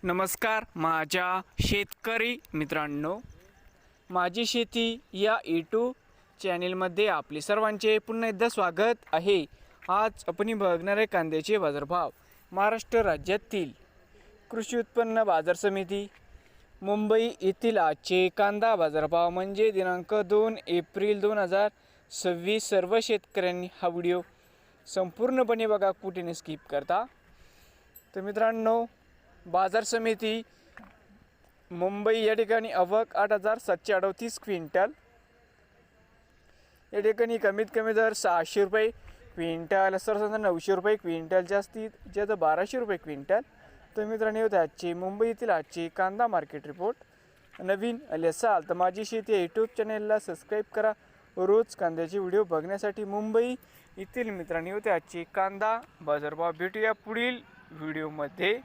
नमस्कार माझ्या शेतकरी मित्रांनो, माझी शेती या यूट्यूब चॅनेलमध्ये आपले सर्वांचे पुन्हा एकदा स्वागत आहे। आज आपण बघणार आहे कांद्याचे बाजारभाव। महाराष्ट्र राज्यातील कृषी उत्पन्न बाजार समिती मुंबई येथील आजचे कांदा बाजारभाव म्हणजे दिनांक 2 एप्रिल 2026। सर्व शेतकऱ्यांनी हा व्हिडिओ संपूर्णपणे बघा, कुठे स्किप करता। तर मित्रांनो, बाजार समिती मुंबई या ठिकाणी आवक 8,738 क्विंटल, या ठिकाणी कमीत कमी दर 600 रुपये क्विंटल, सर्वसाधारण 900 रुपये क्विंटल, जास्तीत जास्त 1200 रुपये क्विंटल। तर मित्रांनो, होते आजचे मुंबईतील आजचे कांदा मार्केट रिपोर्ट। नवीन आले असाल तर माझी शेती या यूट्यूब चॅनेलला सबस्क्राईब करा, रोज कांद्याचे व्हिडिओ बघण्यासाठी। मुंबई येथील मित्रांनो, होते आजचे कांदा बाजारभाव। भेटूया पुढील व्हिडिओमध्ये।